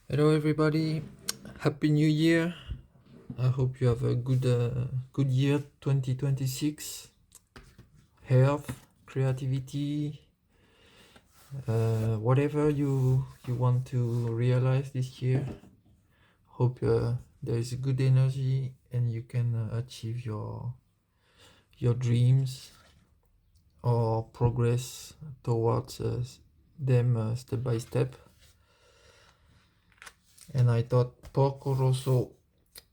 Hello everybody, Happy New Year. I hope you have a good year 2026. Health, creativity, whatever you want to realize this year. Hope there is good energy and you can achieve your dreams or progress towards them step by step. And I thought Porco Rosso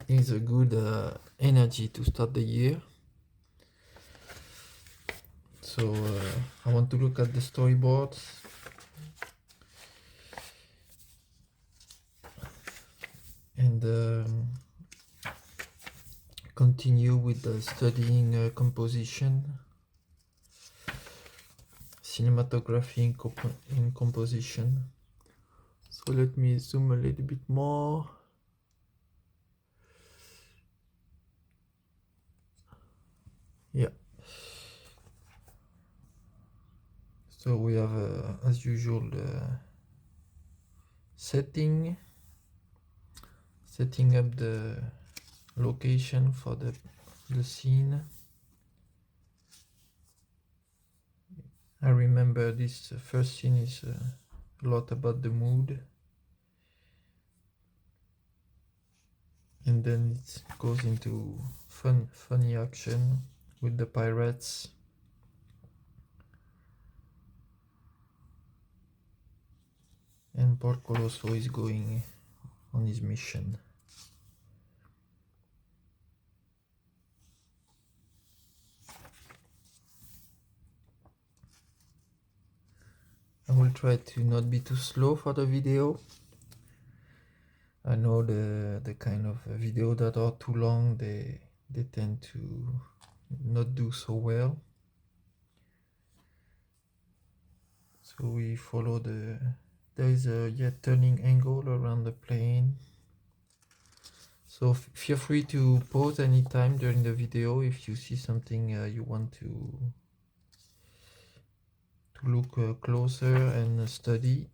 is a good energy to start the year. So I want to look at the storyboards and continue with the studying composition, cinematography in composition. So let me zoom a little bit more. Yeah. So we have, as usual, the setting up the location for the scene. I remember this first scene is a lot about the mood, and then it goes into funny action with the pirates. And Porco Rosso is going on his mission. I will try to not be too slow for the video. I know the kind of video that are too long, they tend to not do so well. So we follow there is a turning angle around the plane. So feel free to pause anytime during the video if you see something you want to look closer and study.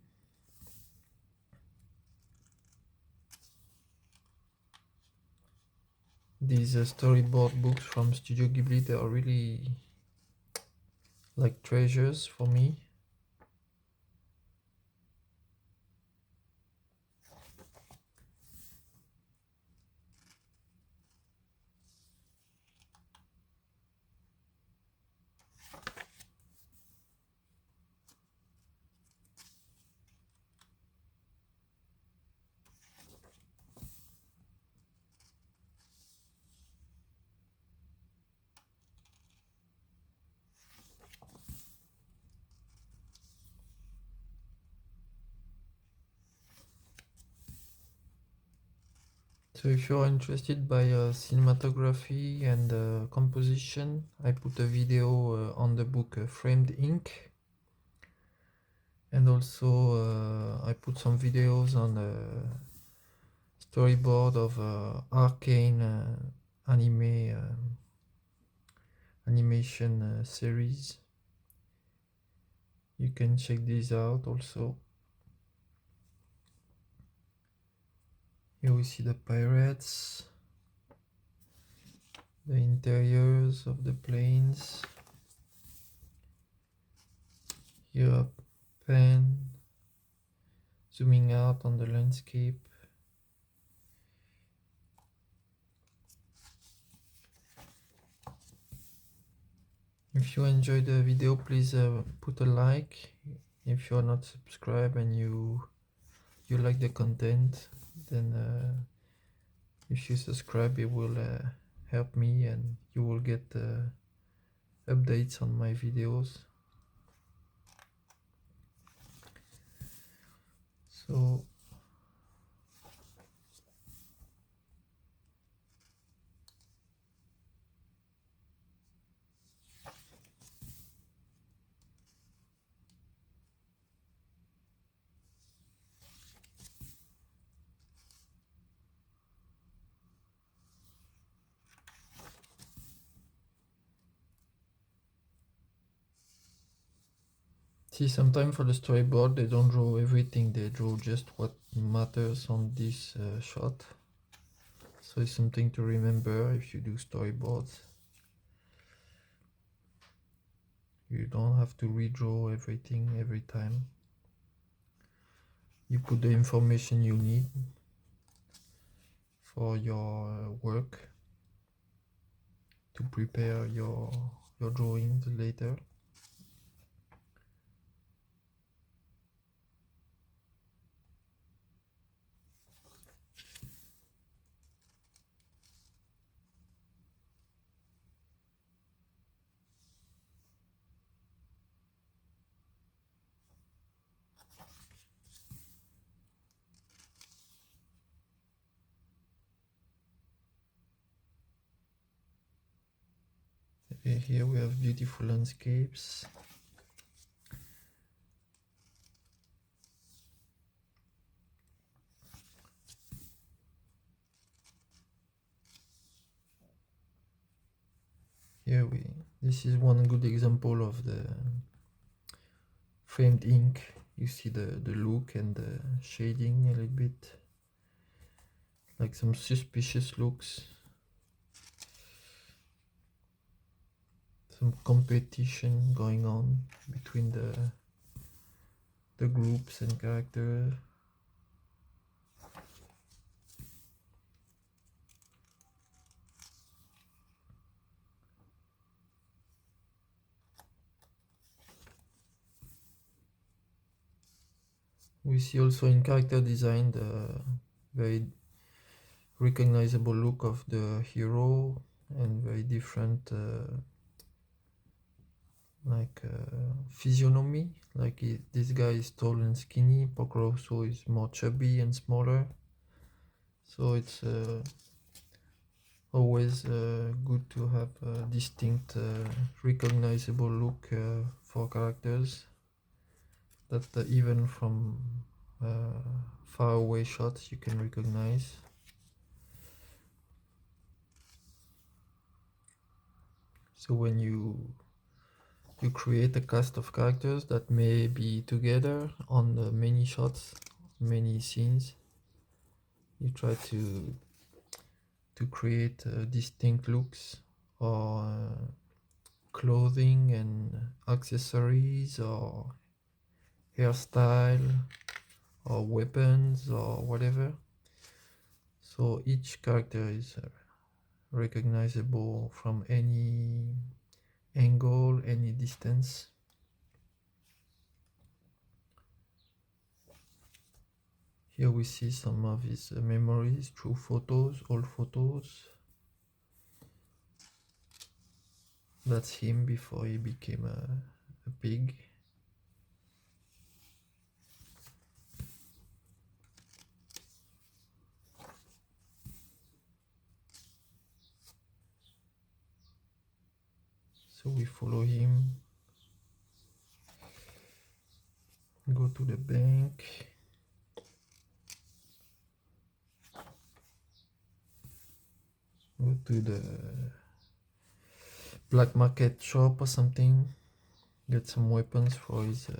These storyboard books from Studio Ghibli, they are really like treasures for me. So if you're interested by cinematography and composition, I put a video on the book Framed Ink. And also I put some videos on the storyboard of Arcane animation series. You can check these out also. Here we see the pirates, the interiors of the planes. Here a pen zooming out on the landscape. If you enjoyed the video, please put a like. If you're not subscribed and you like the content, then if you subscribe, it will help me and you will get updates on my videos. So See, sometimes for the storyboard they don't draw everything, they draw just what matters on this shot. So it's something to remember if you do storyboards. You don't have to redraw everything every time. You put the information you need for your work to prepare your drawings later. Okay, here we have beautiful landscapes. This is one good example of the framed ink. You see the look and the shading a little bit, like some suspicious looks, some competition going on between the groups and characters. We see also in character design the very recognizable look of the hero and very different physiognomy. This guy is tall and skinny, Porco Rosso is more chubby and smaller. So it's always good to have a distinct, recognizable look for characters that even from far away shots you can recognize. So when you create a cast of characters that may be together on many shots, many scenes, you try to create distinct looks or clothing and accessories or hairstyle or weapons or whatever. So each character is recognizable from any angle, any distance. Here we see some of his memories through photos, old photos. That's him before he became a pig. So we follow him, go to the bank, go to the black market shop or something, get some weapons for his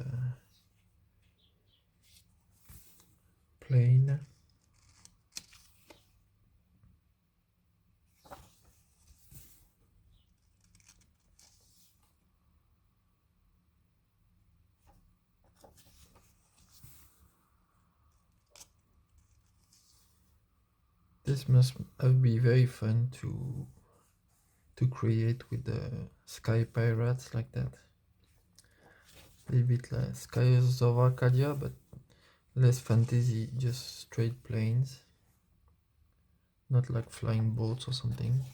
plane. This must be very fun to create with the sky pirates like that. A little bit like Skies of Arcadia, but less fantasy, just straight planes, not like flying boats or something.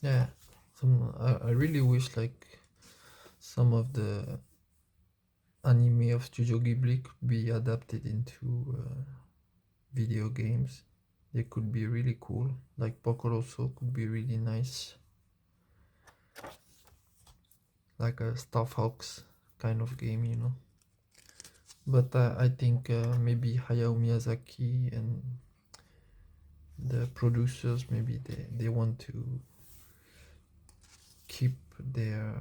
Yeah, I really wish like some of the anime of Studio Ghibli could be adapted into video games. They could be really cool, like Porco Rosso could be really nice, like a Star Fox kind of game, you know. But I think maybe Hayao Miyazaki and the producers maybe they want to keep their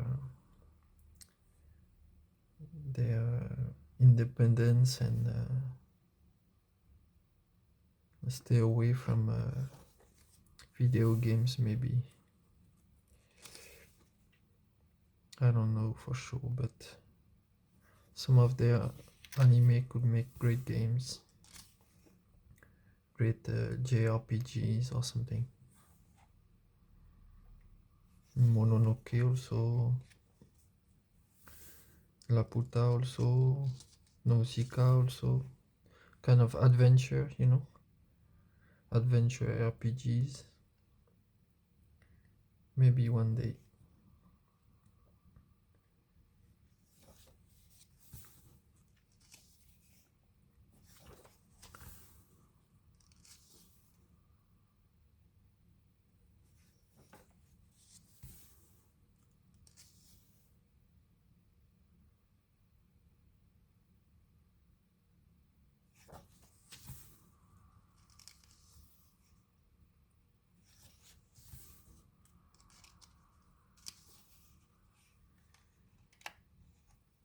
independence and stay away from video games maybe. I don't know for sure, but some of their anime could make great games, great JRPGs or something. Mononoke also, Laputa also, Nausicaa also, kind of adventure, you know, adventure RPGs. Maybe one day.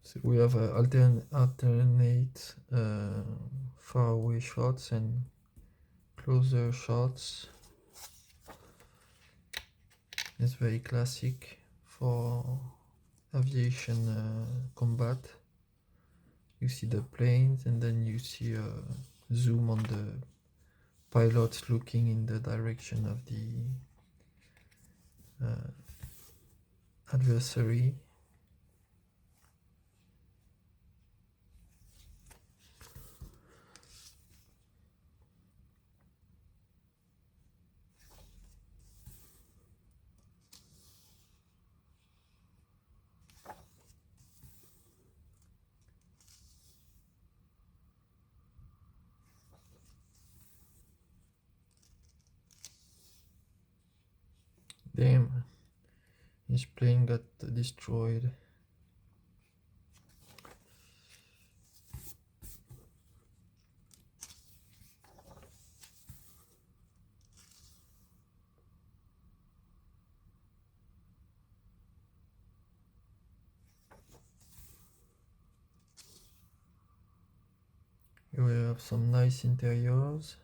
So we have alternate far away shots and closer shots. It's very classic for aviation combat. You see the planes and then you see a zoom on the pilots looking in the direction of the adversary. Damn, his plane got destroyed. Here we have some nice interiors,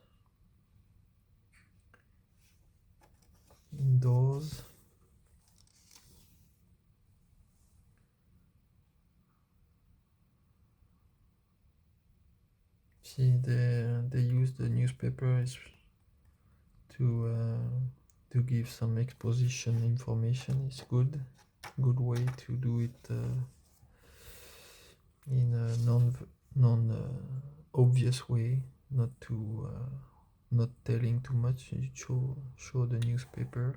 indoors. See, they use the newspapers to give some exposition information. It's good way to do it in a non obvious way, not telling too much. You show the newspaper.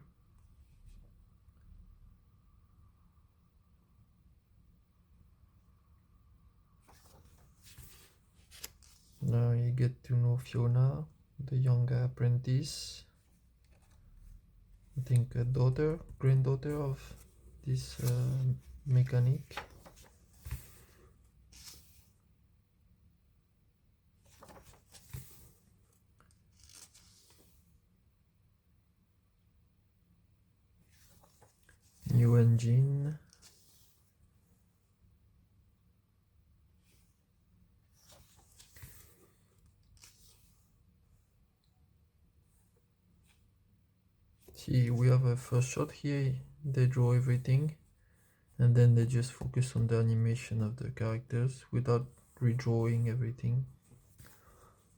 Now you get to know Fiona, the young apprentice. I think a granddaughter of this mechanic. New engine. See, we have a first shot here. They draw everything and then they just focus on the animation of the characters without redrawing everything.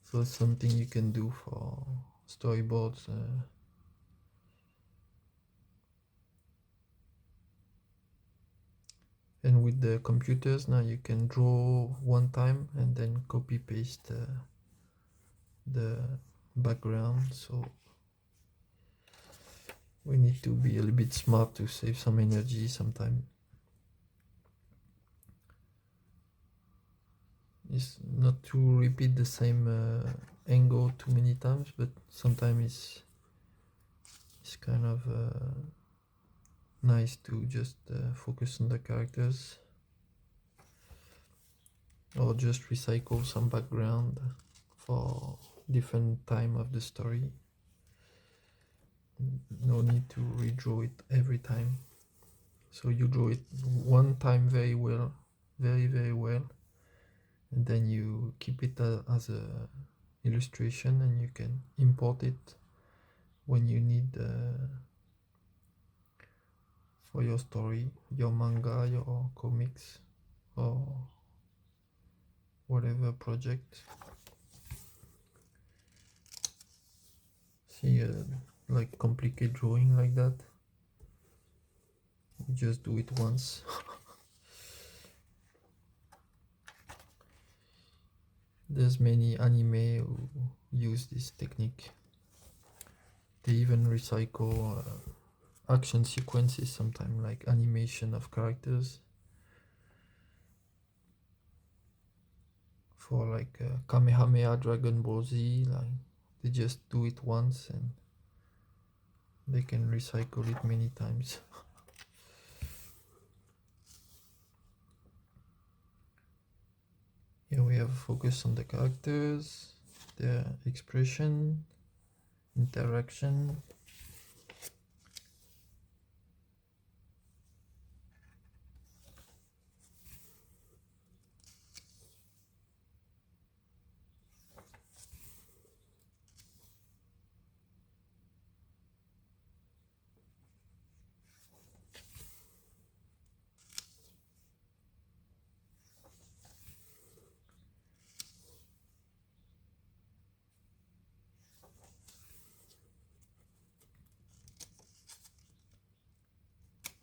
So it's something you can do for storyboards. And with the computers now you can draw one time and then copy paste the background. So we need to be a little bit smart to save some energy sometime. It's not to repeat the same angle too many times, but sometimes it's kind of nice to just focus on the characters or just recycle some background for different time of the story. no need to redraw it every time. So you draw it one time very well, very well, and then you keep it as a illustration, and you can import it when you need for your story, your manga, your comics, or whatever project. See, like complicated drawing like that, you just do it once. There's many anime who use this technique. They even recycle action sequences sometimes, like animation of characters, for like Kamehameha Dragon Ball Z. Like they just do it once and they can recycle it many times. Here we have focus on the characters, their expression, interaction.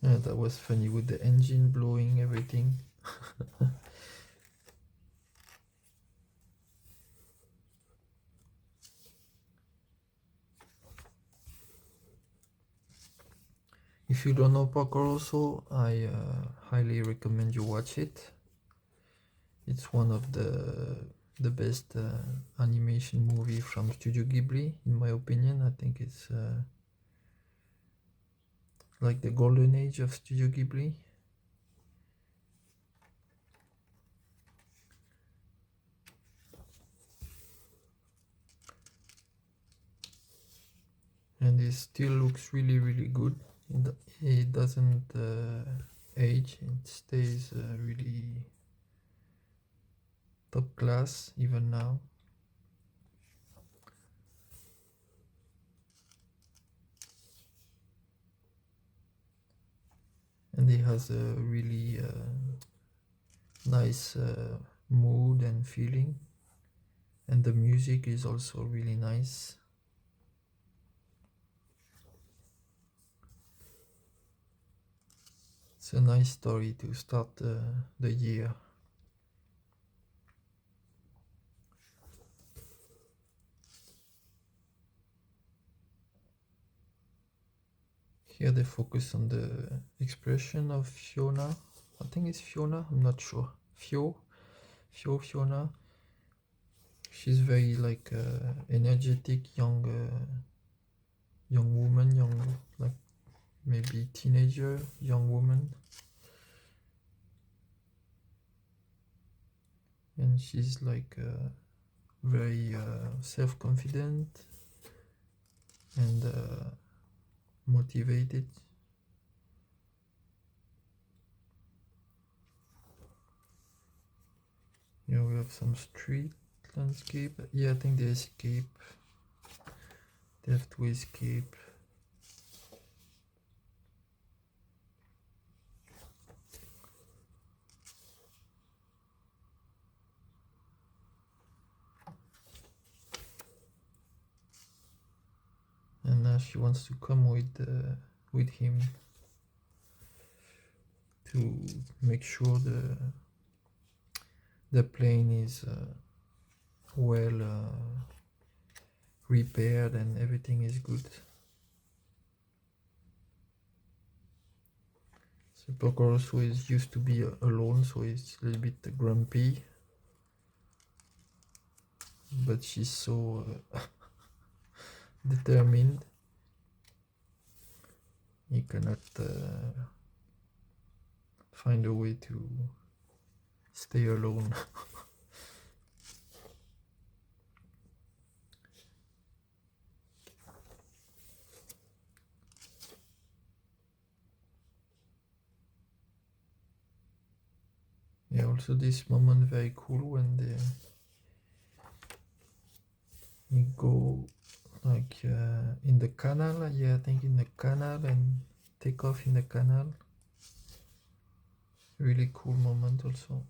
Yeah, that was funny with the engine blowing everything. If you don't know Porco Rosso, I highly recommend you watch it. It's one of the best animation movie from Studio Ghibli, in my opinion. I think it's like the golden age of Studio Ghibli. And it still looks really good. It doesn't age. It stays really top class even now. And it has a really nice mood and feeling, and the music is also really nice. It's a nice story to start the year. Here they focus on the expression of Fiona. I think it's Fiona, I'm not sure. Fiona. She's very like energetic young woman, like maybe teenager, young woman. And she's like very self-confident and motivated. Here we have some street landscape. Yeah, I think they escape. They have to escape. And now she wants to come with him to make sure the plane is well repaired and everything is good. So Porco Rosso is used to be alone, so he's a little bit grumpy, but she's so determined. He cannot find a way to stay alone. Yeah, also this moment very cool when you go like in the canal. Yeah, I think in the canal and take off in the canal. Really cool moment also.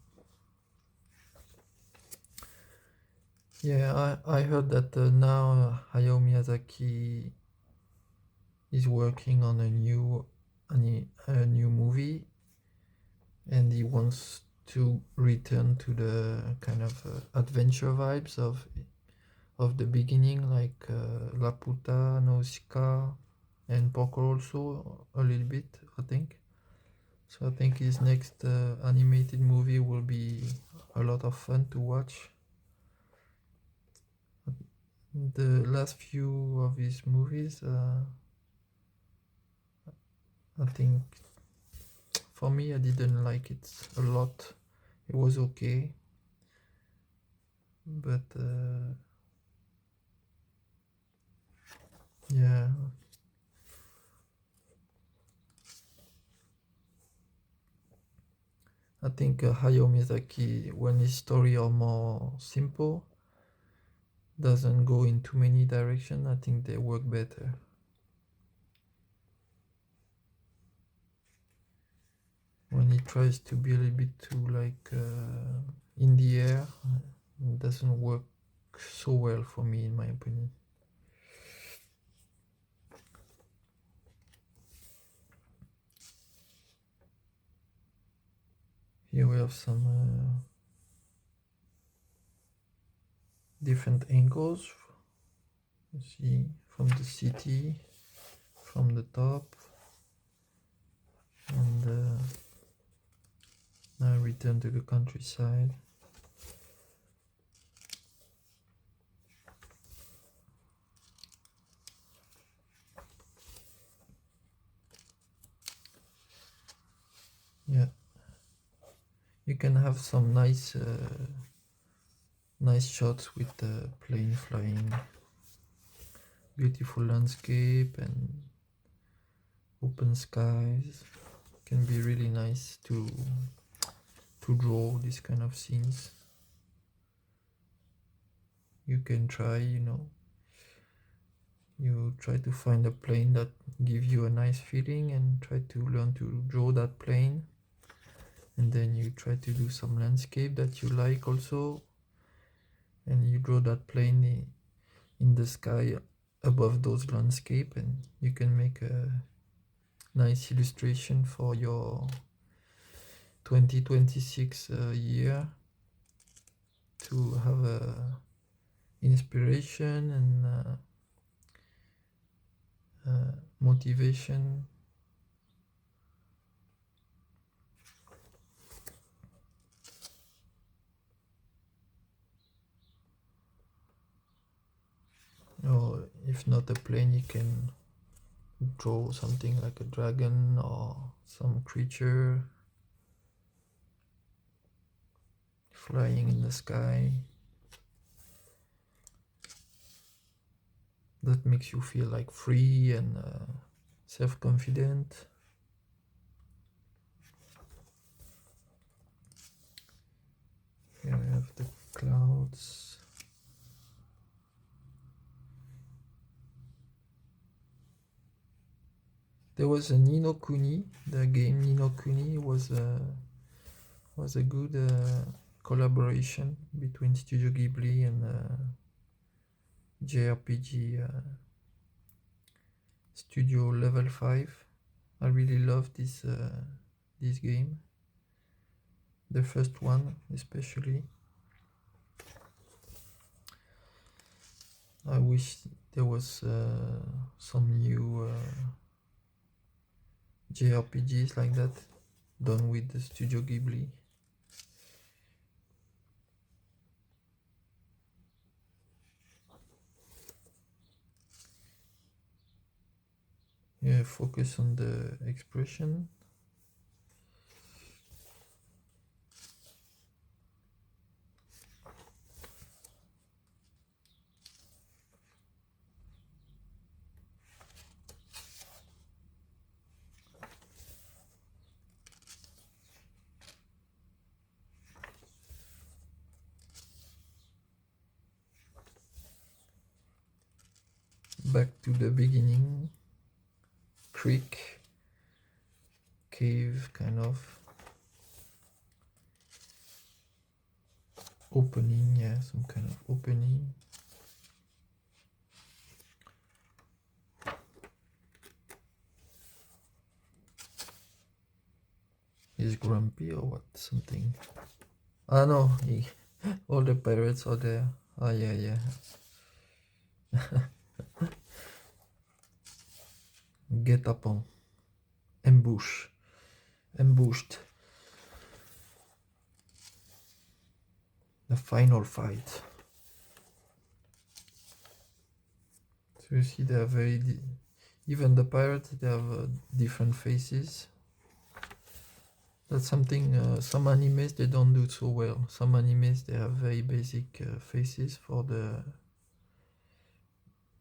Yeah, I heard that now Hayao Miyazaki is working on a new movie, and he wants to return to the kind of adventure vibes of the beginning, like Laputa, Nausicaa, and Porco Rosso a little bit, I think. So I think his next animated movie will be a lot of fun to watch. The last few of his movies, I think for me, I didn't like it a lot. It was okay, but yeah, I think Hayao Miyazaki, when his story are more simple, doesn't go in too many directions, I think they work better. When he tries to be a little bit too like in the air, it doesn't work so well for me, in my opinion. Here we have some different angles. You see, from the city, from the top, and now return to the countryside. Yeah, you can have some nice shots with the plane flying, beautiful landscape and open skies. Can be really nice to draw these kind of scenes. You can try, you try to find a plane that gives you a nice feeling and try to learn to draw that plane, and then you try to do some landscape that you like also, and you draw that plane in the sky above those landscape, and you can make a nice illustration for your 2026 year to have a inspiration and motivation. Or if not a plane, you can draw something like a dragon or some creature flying in the sky. That makes you feel like free and self-confident. Here we have the clouds. There was a Ni no Kuni. The game Ni no Kuni was a good collaboration between Studio Ghibli and JRPG Studio Level 5. I really love this game. The first one especially. I wish there was some new JRPGs like that done with the Studio Ghibli. Yeah, focus on the expression. back to the beginning. Creek, cave, kind of opening, yeah, some kind of opening. He's grumpy or what? Something. Ah no, all the pirates are there. Ah yeah, yeah. Get upon. Ambushed. The final fight. So you see they are even the pirates, they have different faces. That's something some animes they don't do so well. Some animes they have very basic faces for the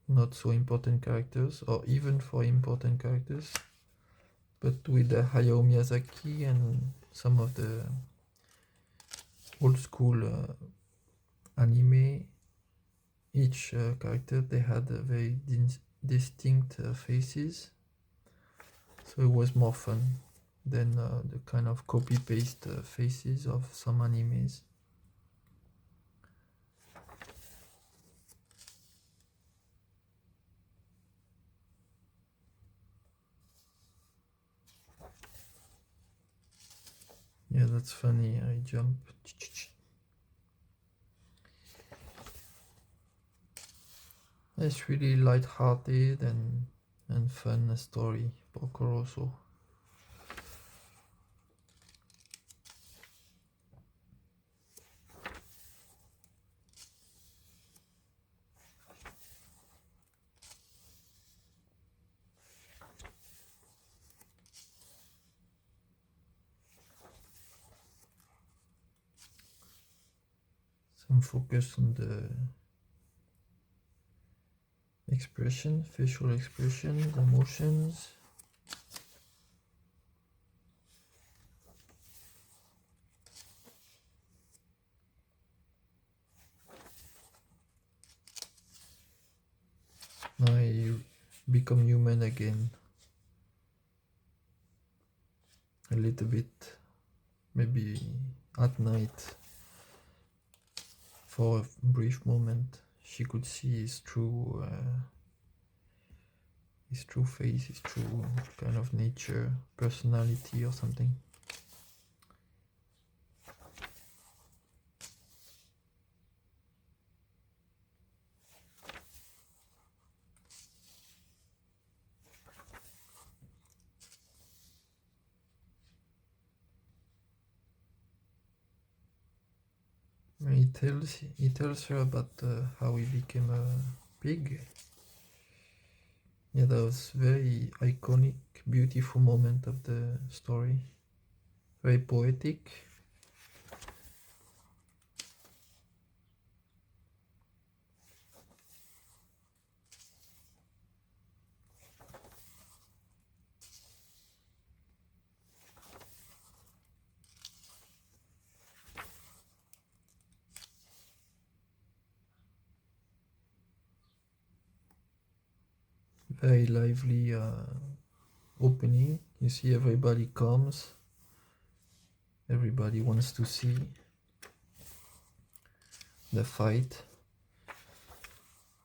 not so important characters, or even for important characters. But with the Hayao Miyazaki and some of the old school anime, each character they had very distinct faces, so it was more fun than the kind of copy-paste faces of some animes. Yeah, that's funny. I jump. It's really light-hearted and fun story, Porco Rosso. Some focus on the expression, facial expressions, emotions. Now you become human again. A little bit, maybe at night. For a brief moment, she could see his true face, his true kind of nature, personality or something. He tells her about how he became a pig. Yeah, that was very iconic, beautiful moment of the story. Very poetic. Very lively opening. You see everybody comes. Everybody wants to see the fight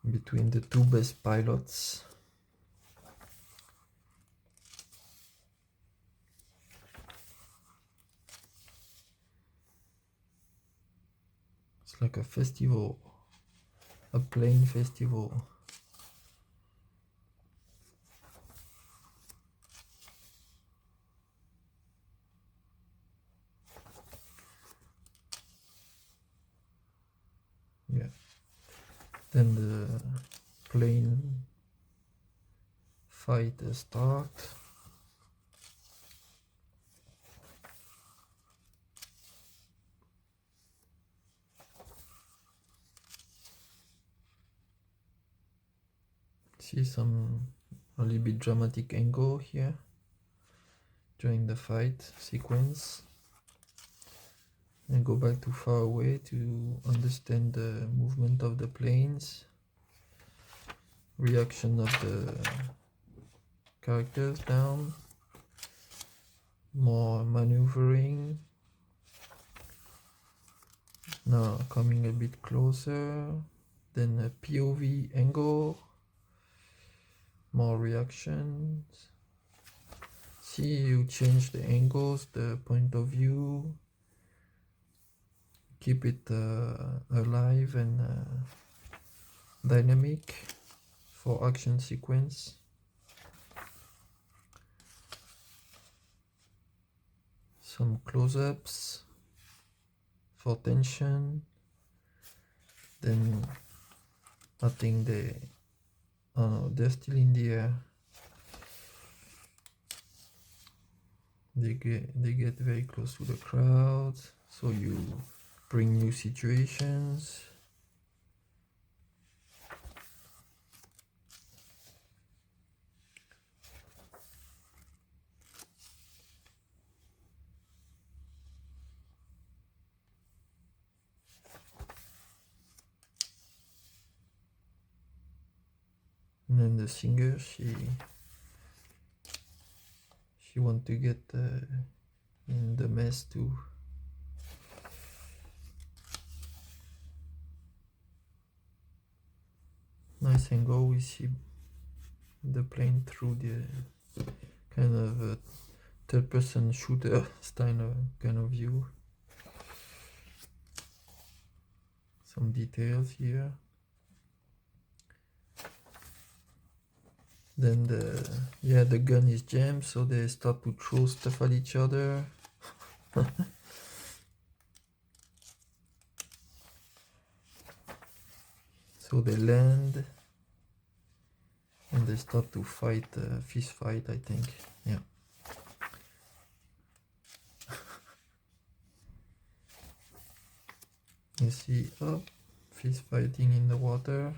between the two best pilots. It's like a festival, a plane festival. Yeah. Then the plane fight starts. See some a little bit dramatic angle here during the fight sequence, and go back to far away to understand the movement of the planes. reaction of the characters down, more maneuvering. Now coming a bit closer, then a POV angle, more reactions. See, you change the angles, the point of view, keep it alive and dynamic for action sequence. Some close-ups for tension. Then I think they're still in the air. They get very close to the crowd, so you bring new situations. And then the singer, she want to get in the mess too. Nice angle. We see the plane through the kind of third-person shooter style kind of view. Some details here. Then the gun is jammed, so they start to throw stuff at each other. So they land and they start to fight, fist fight, I think. Yeah. You see, fist fighting in the water.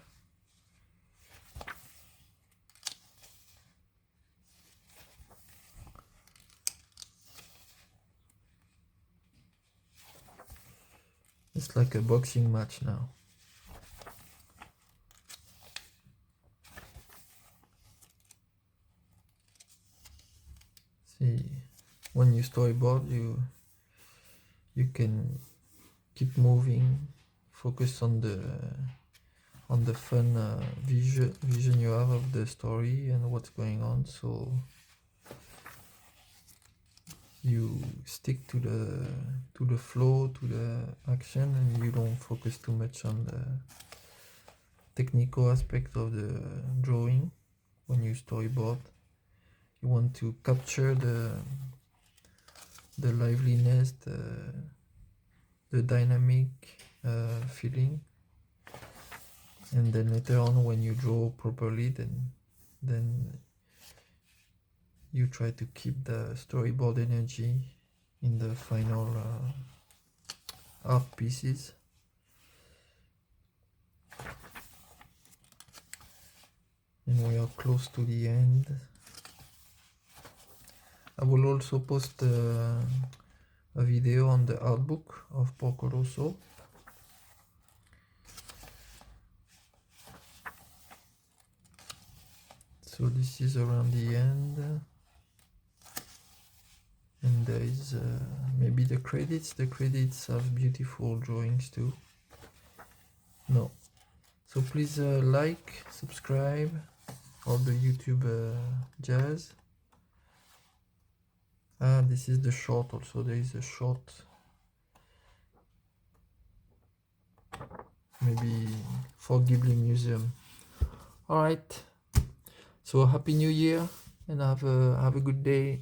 It's like a boxing match now. See, when you storyboard, you can keep moving, focus on the fun vision you have of the story and what's going on. So you stick to the flow, to the action, and you don't focus too much on the technical aspect of the drawing. When you storyboard, you want to capture the liveliness, the dynamic feeling, and then later on when you draw properly, then you try to keep the storyboard energy in the final art pieces. And we are close to the end. I will also post a video on the art book of Porco Rosso. So this is around the end. And there is maybe the credits. The credits have beautiful drawings too. No. So please like, subscribe, all the YouTube jazz. This is the short also. There is a short. Maybe for Ghibli Museum. Alright. So happy New Year and have a good day.